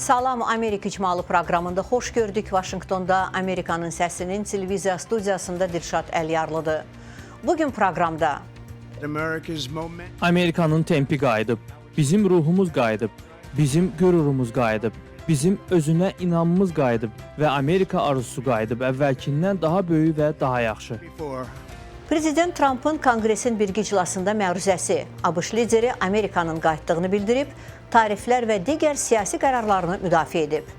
Salam Amerika İcmalı proqramında xoş gördük. Vaşinqtonda Amerikanın səsinin televiziya studiyasında Dilşad Əliyarlıdır. Bugün proqramda Amerikanın tempi qayıdıb, bizim ruhumuz qayıdıb, bizim qürurumuz qayıdıb, bizim özünə inamımız qayıdıb və Amerika arzusu qayıdıb əvvəlkindən daha böyük və daha yaxşı. Prezident Trump'ın Konqresin birgə iclasında məruzəsi ABŞ lideri Amerikanın qayıtdığını bildirib, tariflər və digər siyasi qərarlarını müdafiə edib.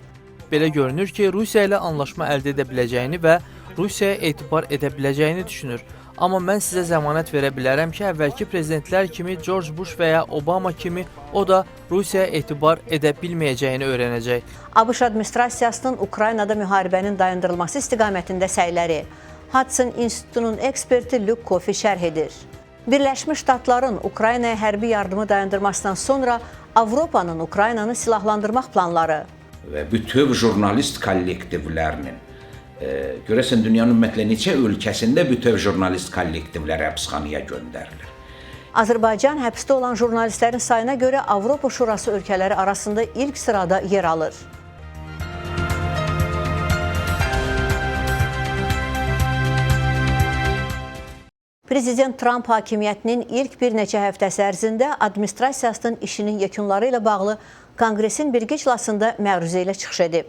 Belə görünür ki, Rusiya ilə anlaşma əldə edə biləcəyini və Rusiyaya etibar edə biləcəyini düşünür. Amma mən sizə zəmanət verə bilərəm ki, əvvəlki prezidentlər kimi George Bush və ya Obama kimi o da Rusiyaya etibar edə bilməyəcəyini öyrənəcək. ABŞ administrasiyasının Ukraynada müharibənin dayandırılması istiqamətində səyləri Hudson İnstitutunun eksperti Luke Coffey şərh edir. Birləşmiş Ştatların Ukraynaya hərbi yardımı dayandırmasından sonra Avropanın Ukraynanı silahlandırmaq planları və bütöv jurnalist kollektivlərinin görəsən dünyanın ümumiyyətlə neçə ölkəsində bütöv jurnalist kollektivlər həbsxanaya göndərilir. Azərbaycan həbsdə olan jurnalistlərin sayına görə Avropa Şurası ölkələri arasında ilk sırada yer alır. Prezident Trump hakimiyyətinin ilk bir neçə həftəsi ərzində administrasiyasının işinin yekunları ilə bağlı Konqresin birgə iclasında məruzə ilə çıxış edib.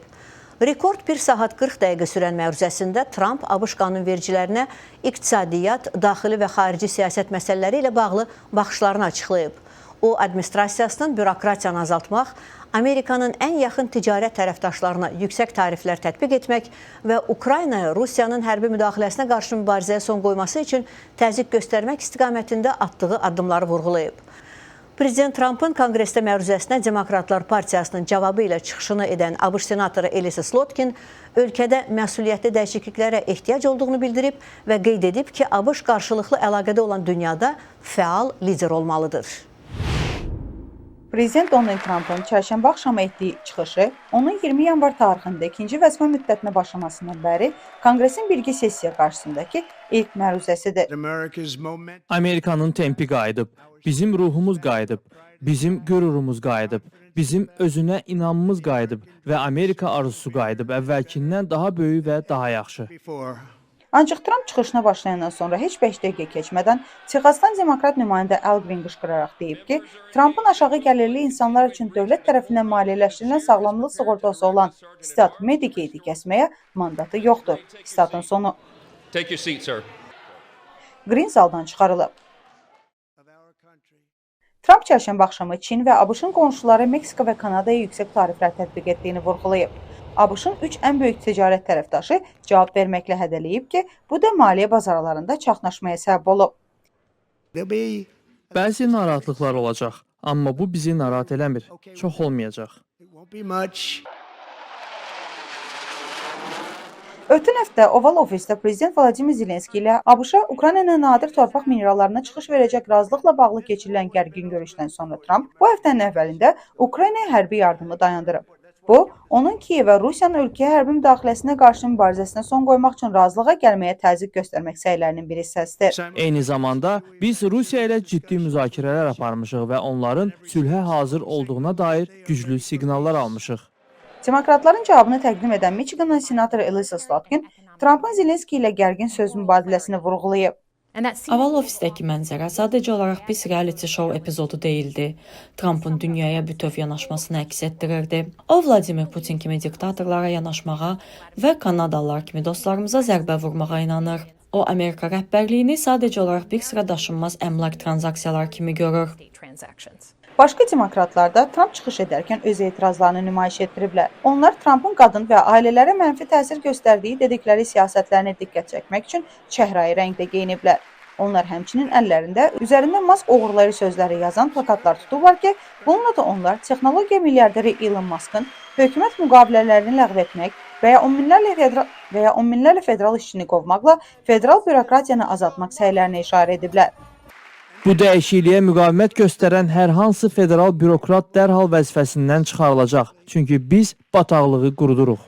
Rekord 1 saat 40 dəqiqə sürən məruzəsində Trump ABŞ qanunvericilərinə iqtisadiyyat, daxili və xarici siyasət məsələləri ilə bağlı baxışlarını açıqlayıb. O, administrasiyasının bürokratiyanı azaltmaq, Amerikanın ən yaxın ticarət tərəfdaşlarına yüksək tariflər tətbiq etmək və Ukraynaya Rusiyanın hərbi müdaxiləsinə qarşı mübarizəyə son qoyması üçün təzyiq göstərmək istiqamətində atdığı addımları vurğulayıb. Prezident Trump'ın Konqresdə məruzəsinə Demokratlar Partiyasının cavabı ilə çıxışını edən ABŞ senatoru Elissa Slotkin ölkədə məsuliyyətli dəyişikliklərə ehtiyac olduğunu bildirib və qeyd edib ki, ABŞ qarşılıqlı əlaqədə olan dünyada fəal lider olmalıdır. Prezident Donald Trump'ın çərşənbə axşamı etdiyi çıxışı onun 20 yanvar tarixində ikinci vəzifə müddətinə başlamasından bəri Konqresin birgə sessiya qarşısındakı ilk məruzəsidir. Amerikanın tempi qayıdıb, bizim ruhumuz qayıdıb, bizim qürurumuz qayıdıb, bizim özünə inamımız qayıdıb və Amerika arzusu qayıdıb əvvəlkindən daha böyük və daha yaxşı. Ancaq Trump çıxışına başlayandan sonra heç 5 dəqiqə keçmədən Texasdan demokrat nümayəndə Al Green qışqıraraq deyib ki, Trump'ın aşağı gəlirli insanlar üçün dövlət tərəfindən maliyyələşdirilən sağlamlıq sığortası olan stat Medicaid-i kəsməyə mandatı yoxdur. Statın sonu. Green zaldan çıxarılıb. Trump çərşənbə axşamı Çin və ABŞ-ın qonşuları Meksika və Kanadaya yüksək tariflər tətbiq etdiyini vurğulayıb. ABŞ-ın 3 ən böyük ticarət tərəfdaşı cavab verməklə hədələyib ki, bu da maliyyə bazarlarında çaxnaşmaya səbəb olub. Bəzi narahatlıqlar olacaq, amma bu bizi narahat eləmir. Çox olmayacaq. Ötən həftə Oval Ofisdə Prezident Vladimir Zelenski ilə ABŞ-a Ukraynanın nadir torpaq minerallarına çıxış verəcək razılıqla bağlı keçirilən gərgin görüşdən sonra Trump bu həftənin əvvəlində Ukraynaya hərbi yardımı dayandırıb. Bu, onun Kiyevə Rusiyanın ölkəyə hərbi müdaxiləsinə qarşı mübarizəsinə son qoymaq üçün razılığa gəlməyə təzyiq göstərmək səylərinin bir hissəsidir. Eyni zamanda biz Rusiya ilə ciddi müzakirələr aparmışıq və onların sülhə hazır olduğuna dair güclü siqnallar almışıq. Demokratların cavabını təqdim edən Michiganın senatoru Elissa Slotkin, Trump'ın Zelenski ilə gərgin söz mübadiləsini vurğulayıb. Oval Ofisdəki mənzərə sadəcə olaraq bir reality show epizodu deyildi. Trump'ın dünyaya bütöv yanaşmasını əks etdirirdi. O, Vladimir Putin kimi diktatorlara yanaşmağa və Kanadalılar kimi dostlarımıza zərbə vurmağa inanır. O, Amerika rəhbərliyini sadəcə olaraq bir sıra daşınmaz əmlak transaksiyalar kimi görür. Başqa demokratlar da Trump çıxış edərkən öz etirazlarını nümayiş etdiriblər. Onlar Trump'ın qadın və ailələrə mənfi təsir göstərdiyi dedikləri siyasətlərinə diqqət çəkmək üçün çəhrayı rəngdə geyiniblər. Onlar həmçinin əllərində üzərində Musk oğurları sözləri yazan plakatlar tutublar ki, bununla da onlar texnologiya milyarderi Elon Musk'ın hökumət müqavilələrini ləğv etmək və ya on minlərlə federal işçini qovmaqla federal bürokratiyanı azaltmaq səylərini işarə ediblər. Bu dəyişikliyə müqavimət göstərən hər hansı federal bürokrat dərhal vəzifəsindən çıxarılacaq. Çünki biz bataqlığı quruduruq.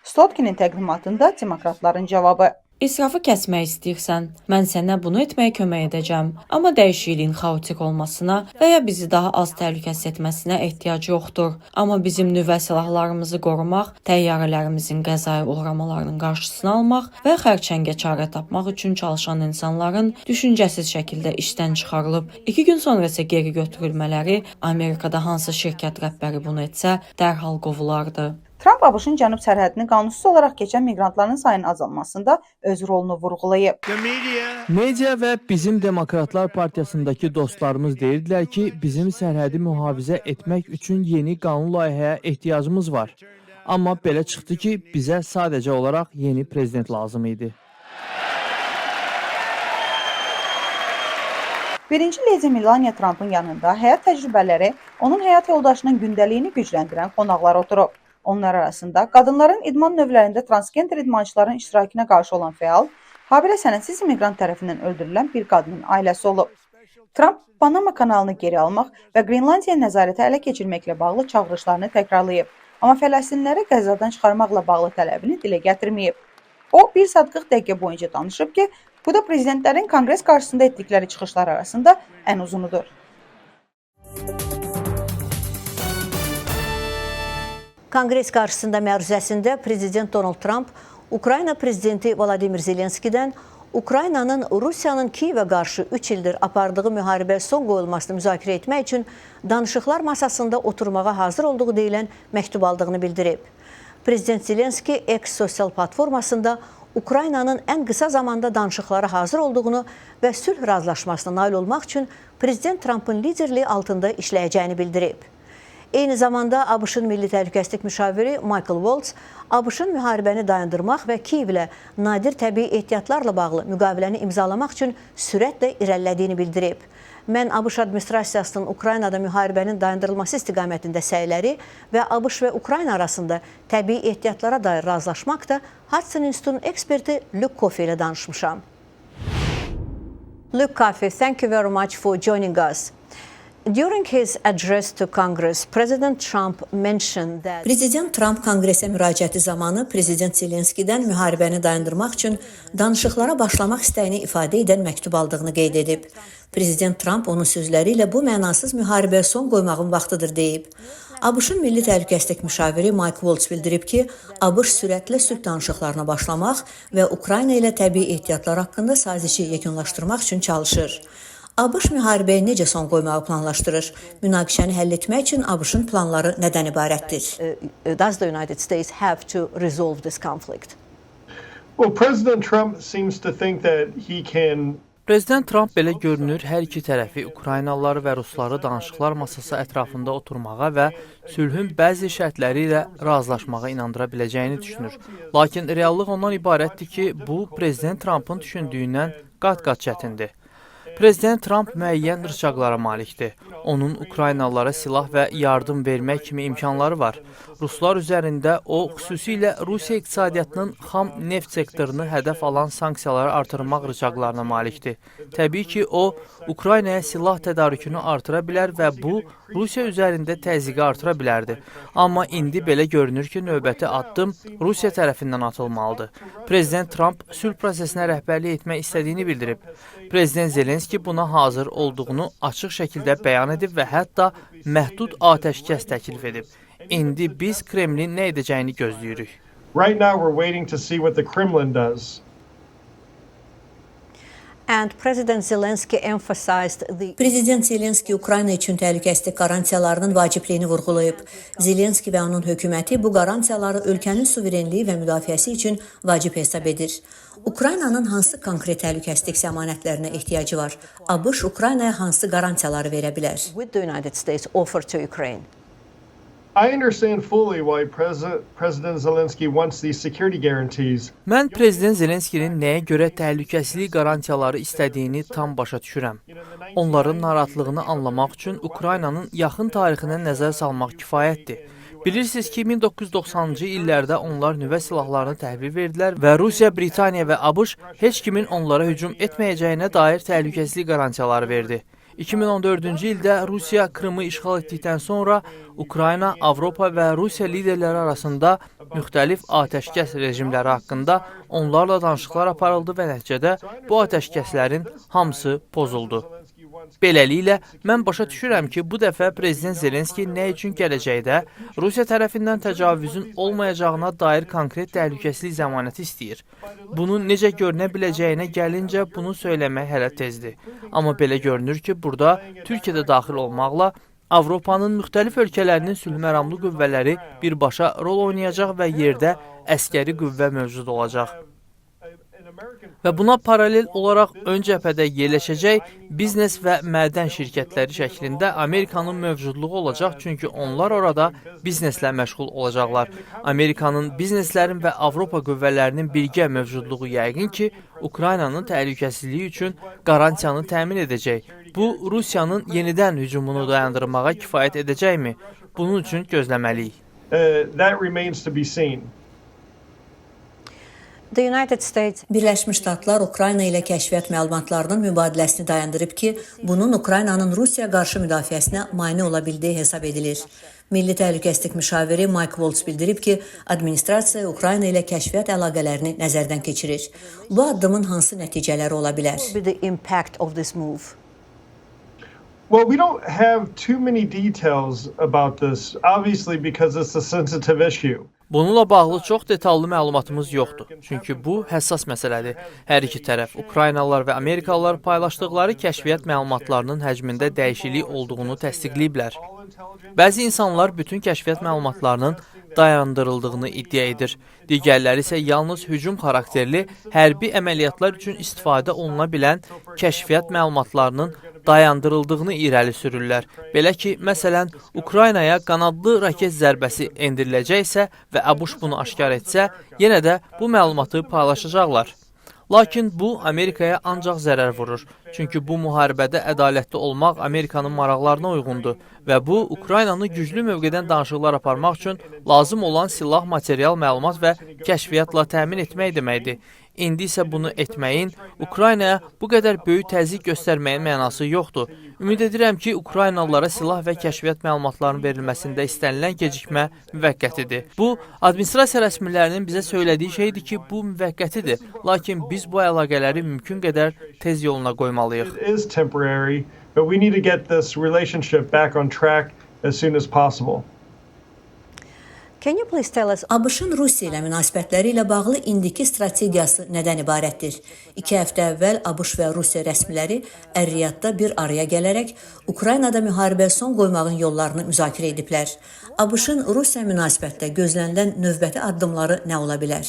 Slotkinin təqdimatında demokratların cavabı. İsrafı kəsmək istəyirsən, mən sənə bunu etməyə kömək edəcəm. Amma dəyişikliyin xaotik olmasına və ya bizi daha az təhlükəsiz etməsinə ehtiyac yoxdur. Amma bizim nüvə silahlarımızı qorumaq, təyyarələrimizin qəzaya uğramalarının qarşısını almaq və xərçəngə çarə tapmaq üçün çalışan insanların düşüncəsiz şəkildə işdən çıxarılıb. 2 gün sonra isə geri götürülmələri, Amerikada hansı şirkət rəhbəri bunu etsə, dərhal qovulardı. Tramp ABŞ-ın cənub sərhədini qanunsuz olaraq keçən miqrantların sayının azalmasında öz rolunu vurğulayıb. Media və bizim Demokratlar Partiyasındakı dostlarımız deyirdilər ki, bizim sərhədi mühafizə etmək üçün yeni qanun layihəyə ehtiyacımız var. Amma belə çıxdı ki, bizə sadəcə olaraq yeni prezident lazım idi. Birinci leydi Melania Trump'ın yanında həyat təcrübələri onun həyat yoldaşının gündəliyini gücləndirən qonaqlar oturub. Onlar arasında qadınların idman növlərində transgender idmançıların iştirakına qarşı olan fəal, habelə sənədsiz immiqrant tərəfindən öldürülən bir qadının ailəsi olub. Trump Panama kanalını geri almaq və Qrenlandiya nəzarəti ələ keçirməklə bağlı çağırışlarını təkrarlayıb, amma Fələstinliləri Qəzzadan çıxarmaqla bağlı tələbini dilə gətirməyib. O, 1 saat 40 dəqiqə boyunca danışıb ki, bu da prezidentlərin konqres qarşısında etdikləri çıxışlar arasında ən uzunudur. Konqres qarşısında məruzəsində Prezident Donald Trump Ukrayna Prezidenti Vladimir Zelenskidən Ukraynanın Rusiyanın Kiyevə qarşı 3 ildir apardığı müharibəyə son qoyulmasını müzakirə etmək üçün danışıqlar masasında oturmağa hazır olduğu deyilən məktub aldığını bildirib. Prezident Zelenski X sosial platformasında Ukraynanın ən qısa zamanda danışıqlara hazır olduğunu və sülh razılaşmasına nail olmaq üçün Prezident Trump'ın liderliyi altında işləyəcəyini bildirib. Eyni zamanda ABŞ-ın Milli Təhlükəsizlik müşaviri Michael Waltz, ABŞ-ın müharibəni dayandırmaq və Kiyev ilə nadir təbii ehtiyatlarla bağlı müqaviləni imzalamaq üçün sürətlə irəlilədiyini bildirib. Mən ABŞ administrasiyasının Ukraynada müharibənin dayandırılması istiqamətində səyləri və ABŞ və Ukrayna arasında təbii ehtiyatlara dair razılaşmaqda Hudson İnstitutunun eksperti Luke Coffey ilə danışmışam. Luke Coffey, thank you very much for joining us. During his address to Congress, President Trump mentioned that Prezident Trump Konqresə müraciəti zamanı Prezident Zelenskidən müharibəni dayandırmaq üçün danışıqlara başlamaq istəyini ifadə edən məktub aldığını qeyd edib. Prezident Trump onun sözləri ilə bu mənasız müharibəyə son qoymağın vaxtıdır deyib. ABŞ-ın Milli Təhlükəsizlik müşaviri Mike Waltz bildirib ki, ABŞ sürətlə sülh danışıqlarına başlamaq və Ukrayna ilə təbii ehtiyatlar haqqında sazişi yekunlaşdırmaq üçün çalışır. ABŞ müharibəyə necə son qoymağı planlaşdırır? Münaqişəni həll etmək üçün ABŞ-ın planları nədən ibarətdir? Does the United States have to resolve this conflict? Well, President Trump seems to think that he can Prezident Trump belə görünür, hər iki tərəfi Ukraynalıları və Rusları danışıqlar masası ətrafında oturmağa və sülhün bəzi şərtləri ilə razılaşmağa inandıra biləcəyini düşünür. Lakin reallıq ondan ibarətdir ki, bu Prezident Trump'ın düşündüyündən qat-qat çətindir. Prezident Trump müəyyən rıçaqlara malikdir. Onun Ukraynalılara silah və yardım vermək kimi imkanları var. Ruslar üzərində o, xüsusilə Rusiya iqtisadiyyatının xam neft sektorunu hədəf alan sanksiyaları artırmaq rıçaqlarına malikdir. Təbii ki, o, Ukraynaya silah tədarükünü artıra bilər və bu, Rusiya üzərində təzyiqi artıra bilərdi. Amma indi belə görünür ki, növbəti addım Rusiya tərəfindən atılmalıdır. Prezident Trump sülh prosesinə rəhbərlik etmək istədiyini bildirib. Prezident Zelenski buna hazır olduğunu açıq şəkildə bəyan edib və hətta məhdud atəşkəs təklif edib. İndi biz Kremlin nə edəcəyini gözləyirik. right now we're waiting to see what the Kremlin does. And President Zelensky emphasized the Prezident Zelenski Ukrayna üçün təhlükəsizlik qarantiyalarının vacibliyini vurğulayıb. Zelenski və onun hökuməti bu qarantiyaları ölkənin suverenliyi və müdafiəsi üçün vacib hesab edir. Ukraynanın hansı konkret təhlükəsizlik zəmanətlərinə ehtiyacı var? ABŞ Ukraynaya hansı qarantiyaları verə bilər? with the United States offer to Ukraine. I understand fully why President Zelensky wants these security guarantees. Mən Prezident Zelenskinin nəyə görə təhlükəsizlik qarantiyaları istədiyini tam başa düşürəm. Onların narahatlığını anlamaq üçün Ukraynanın yaxın tarixinə nəzər salmaq kifayətdir. Bilirsiniz ki, 1990-cı illərdə onlar nüvə silahlarını təhvil verdilər və Rusiya, Britaniya və ABŞ heç kimin onlara hücum etməyəcəyinə dair təhlükəsizlik qarantiyaları verdi. 2014-cü ildə Rusiya Krımı işğal etdikdən sonra Ukrayna, Avropa və Rusiya liderləri arasında müxtəlif atəşkəs rejimləri haqqında onlarla danışıqlar aparıldı və nəticədə bu atəşkəslərin hamısı pozuldu. Beləliklə, mən başa düşürəm ki, bu dəfə Prezident Zelenski nə üçün gələcəkdə Rusiya tərəfindən təcavüzün olmayacağına dair konkret təhlükəsizlik zəmanəti istəyir. Bunun necə görünə biləcəyinə gəlincə bunu söyləmək hələ tezdir. Amma belə görünür ki, burada Türkiyə də daxil olmaqla Avropanın müxtəlif ölkələrinin sülhməramlı qüvvələri birbaşa rol oynayacaq və yerdə əskəri qüvvə mövcud olacaq. Və buna paralel olaraq ön cəbhədə yerləşəcək biznes və mədən şirkətləri şəklində Amerikanın mövcudluğu olacaq, çünki onlar orada bizneslə məşğul olacaqlar. Amerikanın bizneslərin və Avropa qüvvələrinin birgə mövcudluğu yəqin ki, Ukraynanın təhlükəsizliyi üçün qarantiyanı təmin edəcək. Bu, Rusiyanın yenidən hücumunu dayandırmağa kifayət edəcəkmi? Bunun üçün gözləməliyik. That remains to be seen. Birləşmiş Ştatlar Ukrayna ilə kəşfiyyat məlumatlarının mübadiləsini dayandırıb ki, bunun Ukraynanın Rusiya qarşı müdafiəsinə mane ola bildiyi hesab edilir. Milli Təhlükəsizlik müşaviri Mike Waltz bildirib ki, administrasiya Ukrayna ilə kəşfiyyat əlaqələrini nəzərdən keçirir. Bu addımın hansı nəticələri ola bilər? Well, we don't have too many details about this, obviously because it's a sensitive issue. Bununla bağlı çox detallı məlumatımız yoxdur. Çünki bu həssas məsələdir. Hər iki tərəf, Ukraynalılar və Amerikalılar paylaşdıqları kəşfiyyat məlumatlarının həcmində dəyişiklik olduğunu təsdiqləyiblər. Bəzi insanlar bütün kəşfiyyat məlumatlarının dayandırıldığını iddia edir. Digərləri isə yalnız hücum xarakterli hərbi əməliyyatlar üçün istifadə oluna bilən kəşfiyyat məlumatlarının dayandırıldığını irəli sürürlər. Belə ki, məsələn, Ukraynaya qanadlı raket zərbəsi endiriləcəksə və ABŞ bunu aşkar etsə, yenə də bu məlumatı paylaşacaqlar. Lakin bu, Amerikaya ancaq zərər vurur. Çünki bu müharibədə ədalətli olmaq Amerikanın maraqlarına uyğundur və bu, Ukraynanı güclü mövqedən danışıqlar aparmaq üçün lazım olan silah, material, məlumat və kəşfiyyatla təmin etmək deməkdir. İndi isə bunu etməyin Ukraynaya bu qədər böyük təzyiq göstərməyin mənası yoxdur. Ümid edirəm ki, Ukraynalılara silah və kəşfiyyat məlumatlarının verilməsində istənilən gecikmə müvəqqətidir. Bu, administrasiya rəsmilərinin bizə söylədiyi şeydir ki, bu müvəqqətidir. Lakin biz bu əlaqələri mümkün qədər tez yoluna qoymalıyıq. It is temporary, but we need to get this relationship back on track as soon as possible. ABŞ-ın Rusiya ilə münasibətləri ilə bağlı indiki strategiyası nədən ibarətdir? 2 həftə əvvəl ABŞ və Rusiya rəsmiləri Ər-Riyadda bir araya gələrək Ukraynada müharibəyə son qoymağın yollarını müzakirə ediblər. ABŞ-ın Rusiya münasibətdə gözlənilən növbəti addımları nə ola bilər?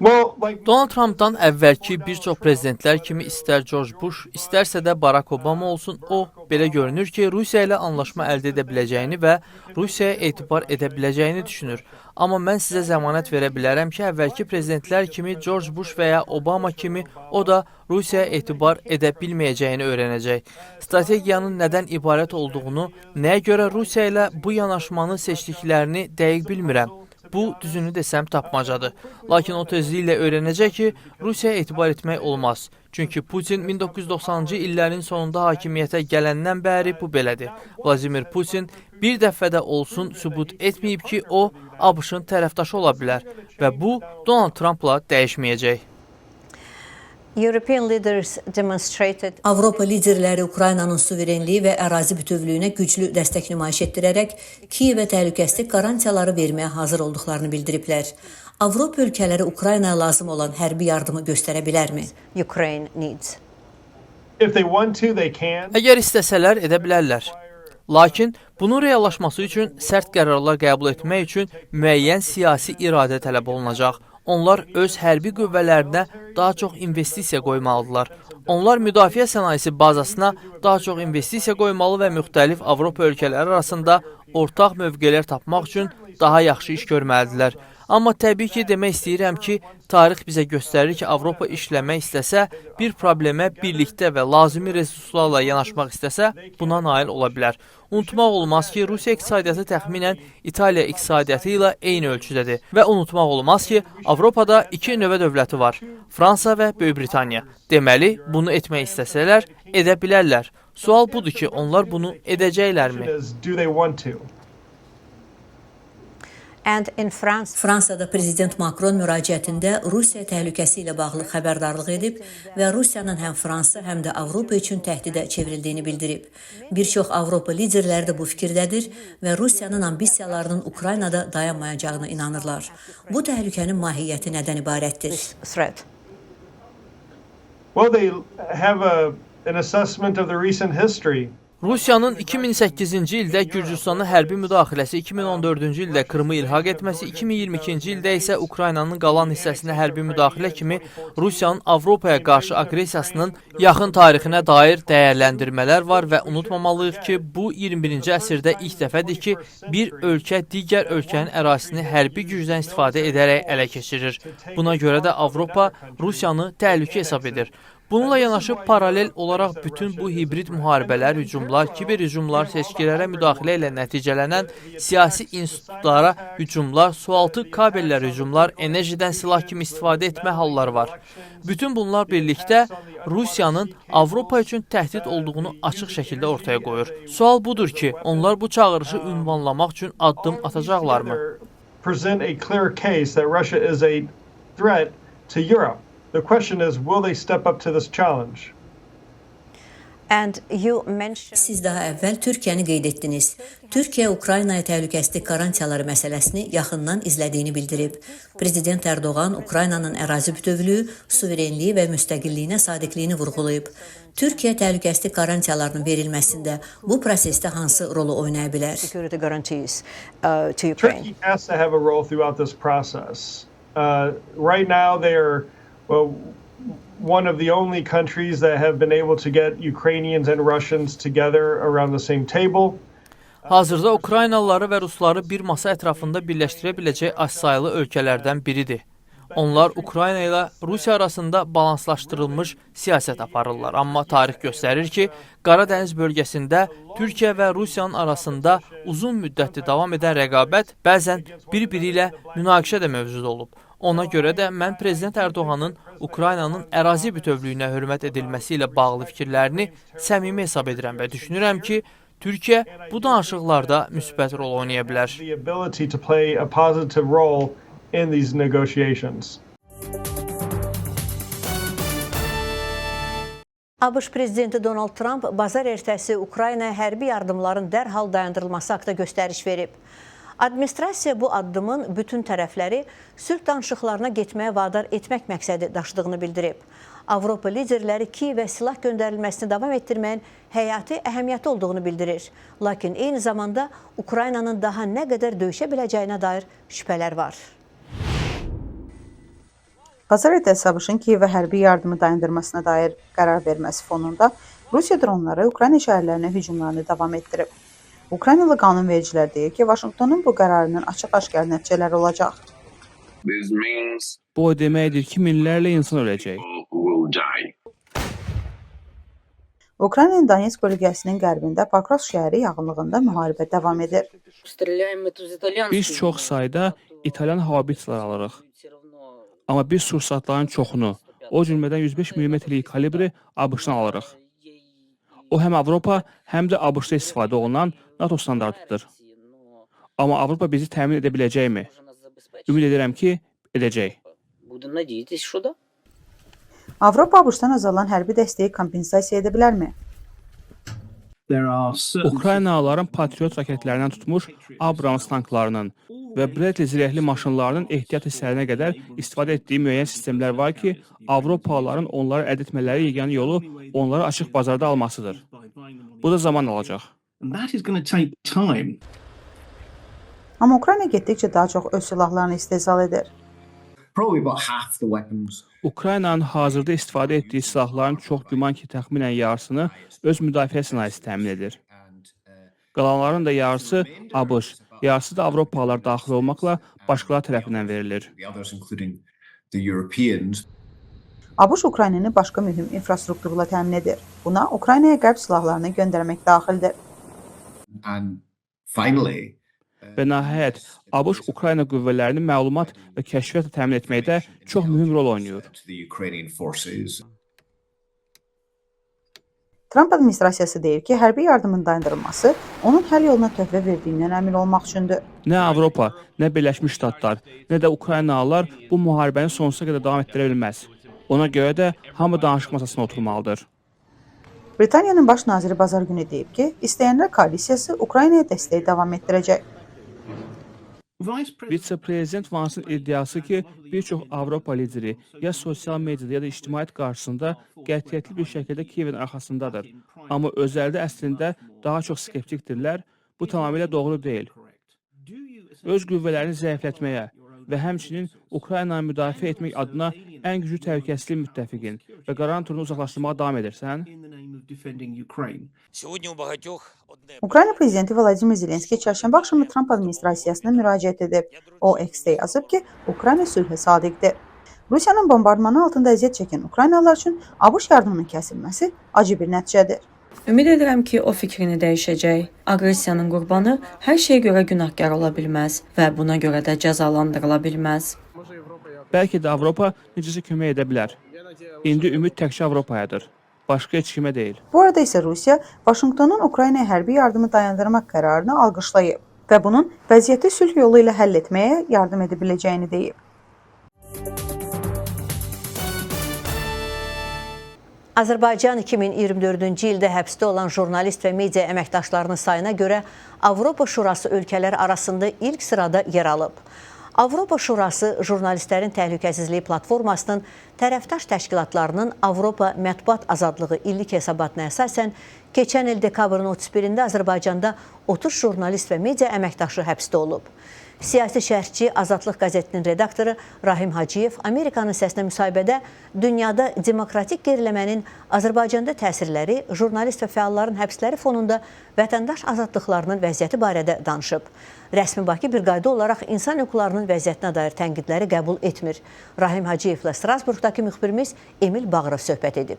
Donald Trumpdan əvvəlki bir çox prezidentlər kimi istər George Bush, istərsə də Barack Obama olsun, o belə görünür ki, Rusiya ilə anlaşma əldə edə biləcəyini və Rusiyaya etibar edə biləcəyini düşünür. Amma mən sizə zəmanət verə bilərəm ki, əvvəlki prezidentlər kimi George Bush və ya Obama kimi o da Rusiyaya etibar edə bilməyəcəyini öyrənəcək. Strategiyanın nədən ibarət olduğunu, nəyə görə Rusiya ilə bu yanaşmanı seçdiklərini dəqiq bilmirəm. Bu, düzünü desəm, tapmacadır. Lakin o tezliklə öyrənəcək ki, Rusiyaya etibar etmək olmaz. Çünki Putin 1990-cı illərin sonunda hakimiyyətə gələndən bəri bu belədir. Vladimir Putin bir dəfə də olsun sübut etməyib ki, o, ABŞ-ın tərəfdaşı ola bilər və bu, Donald Trumpla dəyişməyəcək. Avropa liderləri Ukraynanın suverenliyi və ərazi bütövlüyünə güclü dəstək nümayiş etdirərək Kiyevə təhlükəsizlik qarantiyaları verməyə hazır olduqlarını bildiriblər. Avropa ölkələri Ukraynaya lazım olan hərbi yardımı göstərə bilərmi? Əgər istəsələr, edə bilərlər. Lakin bunun reallaşması üçün sərt qərarlar qəbul etmək üçün müəyyən siyasi iradə tələb olunacaq. Onlar öz hərbi qüvvələrinə daha çox investisiya qoymalıdırlar. Onlar müdafiə sənayesi bazasına daha çox investisiya qoymalı və müxtəlif Avropa ölkələri arasında ortaq mövqelər tapmaq üçün daha yaxşı iş görməlidirlər. Amma təbii ki, demək istəyirəm ki, tarix bizə göstərir ki, Avropa işləmək istəsə, bir problemə birlikdə və lazımi resurslarla yanaşmaq istəsə, buna nail ola bilər. Unutmaq olmaz ki, Rusiya iqtisadiyyatı təxminən İtaliya iqtisadiyyatı ilə eyni ölçüdədir və unutmaq olmaz ki, Avropada iki nüvə dövləti var, Fransa və Böyük Britaniya. Deməli, bunu etmək istəsələr, edə bilərlər. Sual budur ki, onlar bunu edəcəklərmi? Do they want to? And in France, Fransada prezident Makron müraciətində Rusiya təhlükəsi ilə bağlı xəbərdarlıq edib və Rusiyanın həm Fransa, həm də Avropa üçün təhdidə çevrildiyini bildirib. Bir çox Avropa liderləri də bu fikirdədir və Rusiyanın ambisiyalarının Ukraynada dayanmayacağına inanırlar. Bu təhlükənin mahiyyəti nədən ibarətdir? threat. Well, they have an assessment of the recent history. Rusiyanın 2008-ci ildə Gürcüstana hərbi müdaxiləsi, 2014-cü ildə Krımı ilhaq etməsi, 2022-ci ildə isə Ukraynanın qalan hissəsinə hərbi müdaxilə kimi Rusiyanın Avropaya qarşı aqressiyasının yaxın tarixinə dair dəyərləndirmələr var və unutmamalıyıq ki, bu 21-ci əsrdə ilk dəfədir ki, bir ölkə digər ölkənin ərazisini hərbi gücdən istifadə edərək ələ keçirir. Buna görə də Avropa Rusiyanı təhlükə hesab edir. Bununla yanaşı paralel olaraq bütün bu hibrid müharibələr, hücumlar, kiber hücumlar, seçkilərə müdaxilə ilə nəticələnən siyasi institutlara hücumlar, sualtı kabellər hücumlar, enerjidən silah kimi istifadə etmə halları var. Bütün bunlar birlikdə Rusiyanın Avropa üçün təhdid olduğunu açıq şəkildə ortaya qoyur. Sual budur ki, onlar bu çağırışı ünvanlamaq üçün addım atacaqlarmı? Present a clear case that Russia is a threat to Europe. The question is, will they step up to this challenge? And you mentioned Siz daha əvvəl Türkiyəni qeyd etdiniz. Türkiyə Ukraynaya təhlükəsizlik qarantiyaları məsələsini yaxından izlədiyini bildirib. Prezident Erdoğan Ukraynanın ərazi bütövlüyü, suverenliyi və müstəqilliyinə sadiqliyini vurğulayıb. Türkiyə təhlükəsizlik qarantiyalarının verilməsində bu prosesdə hansı rolu oynaya bilər? security guarantees to Ukraine. Turkey has to have a role throughout this process. Right now, they are one of the only countries that have been able to get Ukrainians and Russians together around the same table. Hazırda Ukraynalıları və Rusları bir masa ətrafında birləşdirə biləcək azsaylı ölkələrdən biridir. Onlar Ukrayna ilə Rusiya arasında balanslaşdırılmış siyasət aparırlar. Amma tarix göstərir ki, Qara Dəniz bölgəsində Türkiyə və Rusiyanın arasında uzun müddətli davam edən rəqabət bəzən bir-biri ilə münaqişə də mövcud olub. Ona görə də mən Prezident Erdoğanın Ukraynanın ərazi bütövlüyünə hörmət edilməsi ilə bağlı fikirlərini səmimi hesab edirəm və düşünürəm ki, Türkiyə bu danışıqlarda müsbət rol oynaya bilər. The ability to play a positive role in these negotiations. ABŞ prezidenti Donald Trump bazar ertəsi Ukraynaya hərbi yardımların dərhal dayandırılması haqqında göstəriş verib. Administrasiya bu addımın bütün tərəfləri sülh danışıqlarına getməyə vadar etmək məqsədi daşıdığını bildirib. Avropa liderləri Kiyevə silah göndərilməsini davam etdirməyin həyati əhəmiyyəti olduğunu bildirir. Lakin eyni zamanda Ukraynanın daha nə qədər döyüşə biləcəyinə dair şübhələr var. Bazar ertəsi ABŞ-ın Kiyevə hərbi yardımı dayandırmasına dair qərar verməsi fonunda Rusiya dronları Ukrayna şəhərlərinə hücumlarını davam etdirib. Ukraynalı qanunvericilər deyir ki, Vaşinqtonun bu qərarının açıq-aşkar nəticələri olacaq. Bu o deməkdir ki, minlərlə insan öləcək. Ukraynanın Donetsk bölgəsinin qərbində Pakrovsk şəhəri yaxınlığında müharibə davam edir. Biz çox sayda İtalyan haubitsalar alırıq. Amma biz sursatların çoxunu, o cümlədən 105 mm-lik kalibri ABŞ-dan alırıq. O həm Avropa, həm də ABŞ-da istifadə olunan NATO standartıdır. Amma Avropa bizi təmin edə biləcəkmi? Ümid edirəm ki, edəcək. Avropa ABŞ-dan azalan hərbi dəstəyi kompensasiya edə bilərmi? Ukraynalıların Patriot raketlərindən tutmuş Abrams tanklarının və Bradley zirehli maşınlarının ehtiyat hissələrinə qədər istifadə etdiyi müəyyən sistemlər var ki, Avropalıların onları əldə etmələri yeganə yolu onları açıq bazarda almasıdır. Bu da zaman alacaq. Amma Ukrayna getdikcə daha çox öz silahlarını istehsal edir. Ukraynanın hazırda istifadə etdiyi silahların çox güman ki, təxminən yarısını öz müdafiə sənayesi təmin edir. Qalanların da yarısı ABŞ yarısı da Avropalılar daxil olmaqla başqaları tərəfindən verilir. The others, including the Europeans. ABŞ Ukraynanı başqa mühüm infrastrukturla təmin edir. Buna Ukraynaya qərb silahlarını göndərmək daxildir. And finally, Və nəhayət, ABŞ Ukrayna qüvvələrini məlumat və kəşfiyyatla təmin etməkdə çox mühüm rol oynayır. to the Ukrainian forces. Tramp administrasiyası deyir ki, hərbi yardımın dayandırılması onun həll yoluna töhfə verdiyindən əmin olmaq üçündür. Nə Avropa, nə Birləşmiş Ştatlar, nə də Ukraynalılar bu müharibəni sonsuza qədər davam etdirə bilməz. Ona görə də hamı danışıq masasına oturmalıdır. Britaniyanın baş naziri bazar günü deyib ki, istəyənlər koalisiyası Ukraynaya dəstəyi davam etdirəcək. Vitse-prezident Vansın iddiası ki, bir çox Avropa lideri ya sosial mediada ya da ictimaiyyət qarşısında qətiyyətli bir şəkildə Kiyevin arxasındadır. Amma özəldə əslində daha çox skeptikdirlər. Bu tamamilə doğru deyil. Öz qüvvələrini zəiflətməyə və həmçinin Ukraynanı müdafiə etmək adına ən güclü təhlükəsizlik müttəfiqin və qarantorunu uzaqlaşdırmağa davam edirsən? Ukrayna prezidenti Vladimir Zelenski çərşənbə axşamı Tramp administrasiyasına müraciət edib. O X-də yazıb ki, Ukrayna sülhə sadiqdir. Rusiyanın bombardmanı altında əziyyət çəkən Ukraynalılar üçün ABŞ yardımının kəsilməsi acı bir nəticədir. Ümid edirəm ki, o fikrini dəyişəcək. Aqressiyanın qurbanı hər şeyə görə günahkar ola bilməz və buna görə də cəzalandırıla bilməz. Bəlkə də Avropa necəsə kömək edə bilər. İndi ümid təkcə Avropayadır. Başqa heç kimə deyil. Bu arada isə Rusiya Vaşinqtonun Ukraynaya hərbi yardımı dayandırmaq qərarını alqışlayıb və bunun vəziyyəti sülh yolu ilə həll etməyə yardım edə biləcəyini deyib. Azərbaycan 2024-cü ildə həbsdə olan jurnalist və media əməkdaşlarının sayına görə Avropa Şurası ölkələri arasında ilk sırada yer alıb. Avropa Şurası Jurnalistlərin Təhlükəsizliyi platformasının tərəfdaş təşkilatlarının Avropa Mətbuat Azadlığı illik hesabatına əsasən keçən il dekabrın 31-də Azərbaycanda 30 jurnalist və media əməkdaşı həbsdə olub. Siyasi şərhçi Azadlıq qəzetinin redaktoru Rahim Hacıyev Amerikanın səsinə müsahibədə dünyada demokratik geriləmənin Azərbaycanda təsirləri, jurnalist və fəalların həbsləri fonunda vətəndaş azadlıqlarının vəziyyəti barədə danışıb. Rəsmi Bakı bir qayda olaraq insan hüquqlarının vəziyyətinə dair tənqidləri qəbul etmir. Rahim Hacıyevlə Strasburqdakı müxbirimiz Emil Bağırov söhbət edib.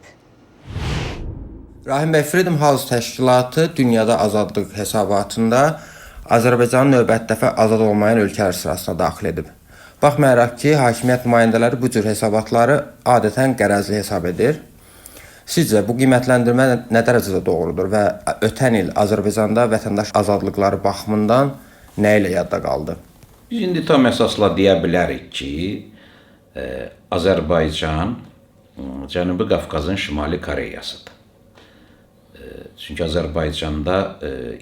Rahim bəy, Freedom House təşkilatı dünyada azadlıq hesabatında Azərbaycanın növbəti dəfə azad olmayan ölkələr sırasına daxil edib. Baxmayaraq ki, hakimiyyət nümayəndələri bu cür hesabatları adətən qərəzli hesab edir. Sizcə, bu qiymətləndirmə nə dərəcədə doğrudur və ötən il Azərbaycanda vətəndaş azadlıqları baxımından nə ilə yadda qaldı? Biz indi tam əsasla deyə bilərik ki, Azərbaycan Cənubi Qafqazın Şimali Koreyasıdır. Çünki Azərbaycanda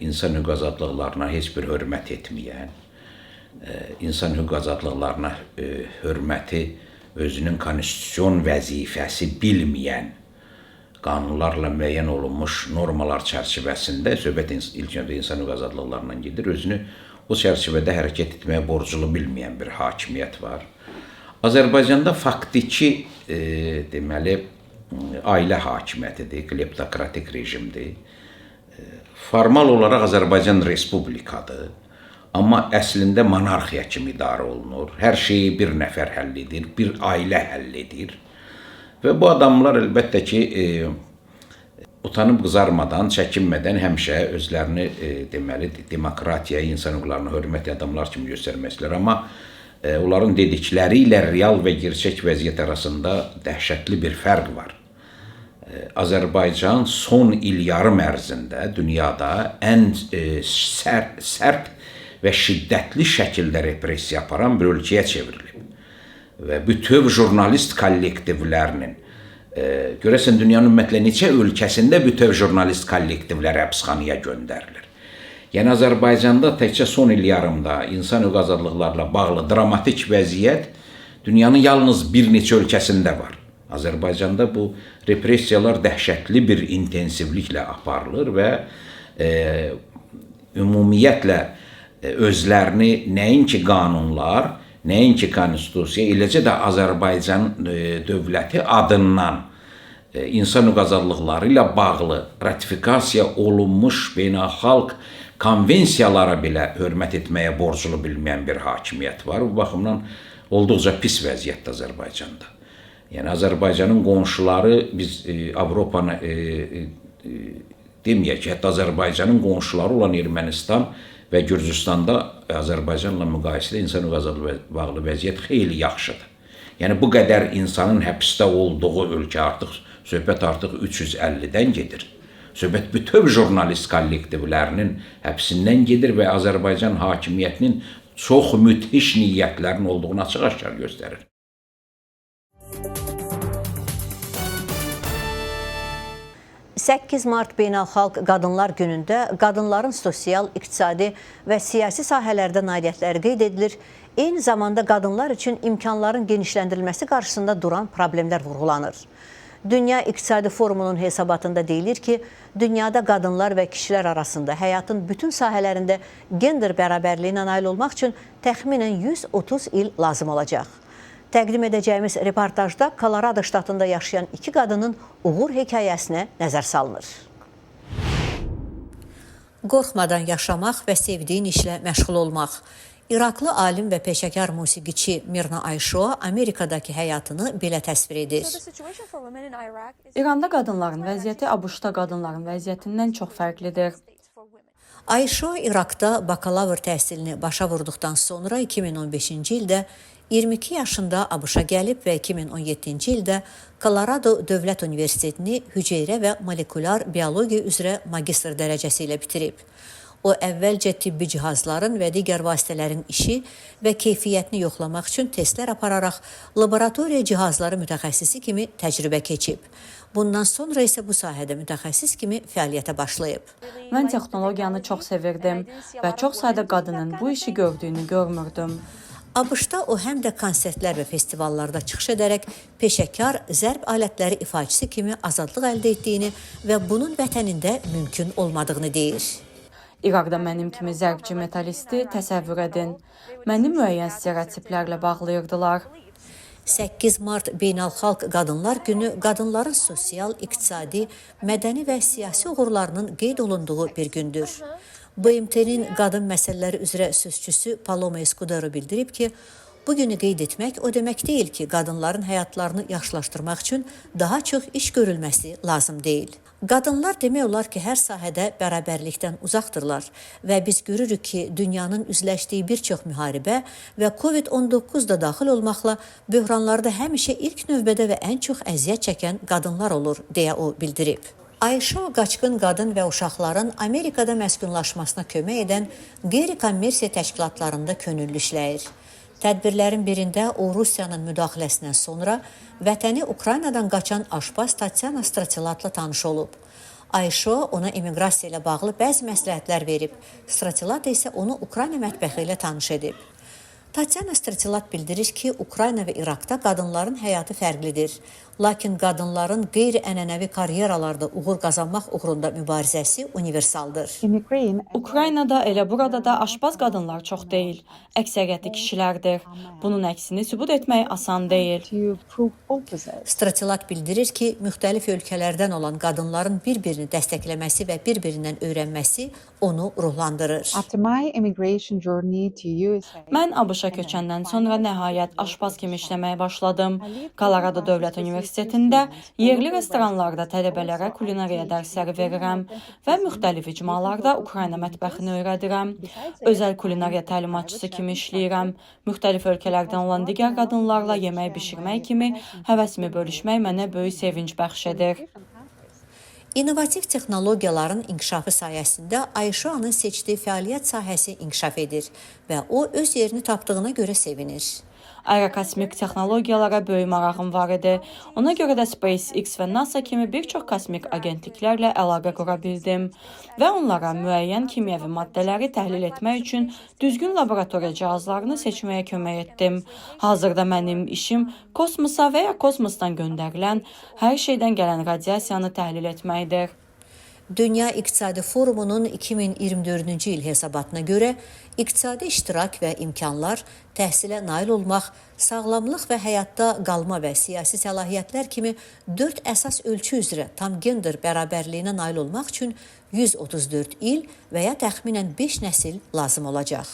insan hüquq azadlıqlarına heç bir hörmət etməyən, insan hüquq azadlıqlarına hörməti özünün konstitusion vəzifəsi bilməyən, qanunlarla müəyyən olunmuş normalar çərçivəsində söhbət ilk öncə insan hüquq azadlıqlarından gedir, özünü o çərçivədə hərəkət etməyə borclu bilməyən bir hakimiyyət var. Azərbaycanda faktiki deməli ailə hakimiyyətidir, kleptokratik rejimdir. Formal olaraq Azərbaycan Respublikadır, amma əslində monarxiya kimi idarə olunur. Hər şeyi bir nəfər həll edir, bir ailə həll edir. Və bu adamlar əlbəttə ki, utanıb qızarmadan, çəkinmədən həmişə özlərini deməli demokratiyaya, insan hüquqlarına hörmət adamlar kimi göstərməklər. Amma onların dedikləri ilə real və gerçək vəziyyət arasında dəhşətli bir fərq var. Azərbaycan son il yarım ərzində dünyada ən sərt və şiddətli şəkildə repressiya aparan bir ölkəyə çevrilib. Və bütöv jurnalist kollektivlərinin, görəsən dünyanın ümumiyyətlə neçə ölkəsində bütöv jurnalist kollektivlər həbsxanaya göndərilir. Yəni Azərbaycanda təkcə son il yarımda insan hüquq azadlıqlarla bağlı dramatik vəziyyət dünyanın yalnız bir neçə ölkəsində var. Azərbaycanda bu repressiyalar dəhşətli bir intensivliklə aparılır və ümumiyyətlə özlərini nəinki qanunlar, nəinki konstitusiya, eləcə də Azərbaycan dövləti adından insan hüquq azadlıqları ilə bağlı ratifikasiya olunmuş beynəlxalq konvensiyalara belə hörmət etməyə borclu bilməyən bir hakimiyyət var. Bu baxımdan olduqca pis vəziyyətdə Azərbaycanda. Yəni Azərbaycanın qonşuları biz Avropanı deməyək ki, hətta Azərbaycanın qonşuları olan Ermənistan və Gürcüstanda Azərbaycanla müqayisədə insan hüquqları bağlı vəziyyət xeyli yaxşıdır. Yəni bu qədər insanın həbsdə olduğu ölkə söhbət artıq 350-dən gedir. Söhbət bütöv jurnalist kollektivlərinin həbsindən gedir və Azərbaycan hakimiyyətinin çox müthiş niyyətlərin olduğunu açıq-aşkar göstərir. «8 Mart Beynəlxalq Qadınlar Günündə qadınların sosial, iqtisadi və siyasi sahələrdə nailiyyətləri qeyd edilir. Eyni zamanda qadınlar üçün imkanların genişləndirilməsi qarşısında duran problemlər vurğulanır. Dünya İqtisadi Forumunun hesabatında deyilir ki, dünyada qadınlar və kişilər arasında həyatın bütün sahələrində gender bərabərliyinə nail olmaq üçün təxminən 130 il lazım olacaq. Təqdim edəcəyimiz reportajda Kolorado ştatında yaşayan iki qadının uğur hekayəsinə nəzər salınır. Qorxmadan yaşamaq və sevdiyin işlə məşğul olmaq. İraqlı alim və peşəkar musiqiçi Mirna Ayşo Amerikadakı həyatını belə təsvir edir. İranda qadınların vəziyyəti ABŞ-da qadınların vəziyyətindən çox fərqlidir. Ayşo İraqda bakalavr təhsilini başa vurduqdan sonra 2015-ci ildə 22 yaşında ABŞ-a gəlib və 2017-ci ildə Kolorado Dövlət Universitetini hüceyrə və molekulyar biologiya üzrə magistr dərəcəsi ilə bitirib. O, əvvəlcə tibbi cihazların və digər vasitələrin işi və keyfiyyətini yoxlamaq üçün testlər apararaq laboratoriya cihazları mütəxəssisi kimi təcrübə keçib. Bundan sonra isə bu sahədə mütəxəssis kimi fəaliyyətə başlayıb. Mən texnologiyanı çox sevirdim və çox sayda qadının bu işi gördüyünü görmürdüm. ABŞ-da o həm də konsertlər və festivallarda çıxış edərək peşəkar zərb alətləri ifaçısı kimi azadlıq əldə etdiyini və bunun vətənində mümkün olmadığını deyir. İraqda mənim kimi zərbçi metalisti təsəvvür edin. Məni müəyyən stereotiplərlə bağlayırdılar. 8 Mart Beynəlxalq Qadınlar Günü qadınların sosial, iqtisadi, mədəni və siyasi uğurlarının qeyd olunduğu bir gündür. BMT-nin qadın məsələləri üzrə sözçüsü Paloma Escudero bildirib ki, bu günü qeyd etmək o demək deyil ki, qadınların həyatlarını yaxşılaşdırmaq üçün daha çox iş görülməsi lazım deyil. Qadınlar demək olar ki, hər sahədə bərabərlikdən uzaqdırlar və biz görürük ki, dünyanın üzləşdiyi bir çox müharibə və COVID-19 da daxil olmaqla böhranlarda həmişə ilk növbədə və ən çox əziyyət çəkən qadınlar olur, deyə o bildirib. Ayşo qaçqın qadın və uşaqların Amerikada məskunlaşmasına kömək edən qeyri-kommersiya təşkilatlarında könüllü işləyir. Tədbirlərin birində o Rusiyanın müdaxiləsindən sonra vətəni Ukraynadan qaçan aşpaz Tatyana Stratilatla tanış olub. Ayşo ona immiqrasiya ilə bağlı bəzi məsləhətlər verib. Stratilat isə onu Ukrayna mətbəxi ilə tanış edib. Tatyana Stratilat bildirir ki, Ukrayna və İraqda qadınların həyatı fərqlidir. Lakin qadınların qeyri-ənənəvi karyeralarda uğur qazanmaq uğrunda mübarizəsi universaldır. Ukraynada elə burada da aşpaz qadınlar çox deyil. Əksəriyyəti kişilərdir. Bunun əksini sübut etmək asan deyil. Stratilat bildirir ki, müxtəlif ölkələrdən olan qadınların bir-birini dəstəkləməsi və bir-birindən öyrənməsi onu ruhlandırır. Mən ABŞ-a köçəndən sonra nəhayət aşpaz kimi işləməyə başladım. Kolorado Dövlət Universitetində yerli restoranlarda tələbələrə kulinariya dərsləri verirəm və müxtəlif icmalarda Ukrayna mətbəxini öyrədirəm. Özəl kulinariya təlimatçısı kimi işləyirəm. Müxtəlif ölkələrdən olan digər qadınlarla yemək bişirmək kimi həvəsimi bölüşmək mənə böyük sevinc bəxş edir. İnnovativ texnologiyaların inkişafı sayəsində Ayşoanın seçdiyi fəaliyyət sahəsi inkişaf edir və o öz yerini tapdığına görə sevinir. Aerokosmik texnologiyalara böyük marağım var idi. Ona görə də SpaceX və NASA kimi bir çox kosmik agentliklərlə əlaqə qura bildim və onlara müəyyən kimyəvi maddələri təhlil etmək üçün düzgün laboratoriya cihazlarını seçməyə kömək etdim. Hazırda mənim işim kosmosa və ya kosmosdan göndərilən hər şeydən gələn radiasiyanı təhlil etməkdir. Dünya İqtisadi Forumunun 2024-cü il hesabatına görə iqtisadi iştirak və imkanlar, təhsilə nail olmaq, sağlamlıq və həyatda qalma və siyasi səlahiyyətlər kimi 4 əsas ölçü üzrə tam gender bərabərliyinə nail olmaq üçün 134 il və ya təxminən 5 nəsil lazım olacaq.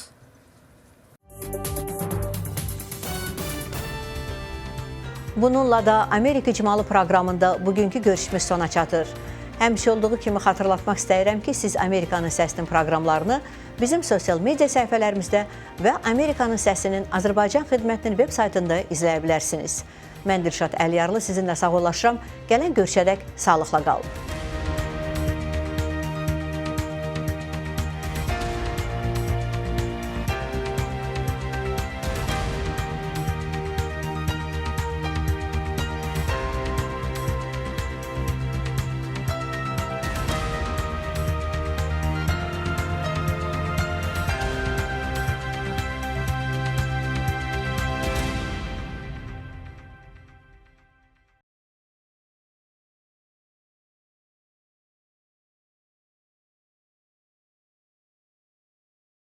Bununla da Amerika İcmalı proqramında bugünkü görüşümüz sona çatır. Həmişə olduğu kimi xatırlatmaq istəyirəm ki, siz Amerikanın Səsinin proqramlarını bizim sosial media səhifələrimizdə və Amerikanın Səsinin Azərbaycan xidmətinin veb saytında izləyə bilərsiniz. Mən Dilşad Əliyarlı sizinlə sağollaşıram. Gələn görüşədək sağlıqla qalın.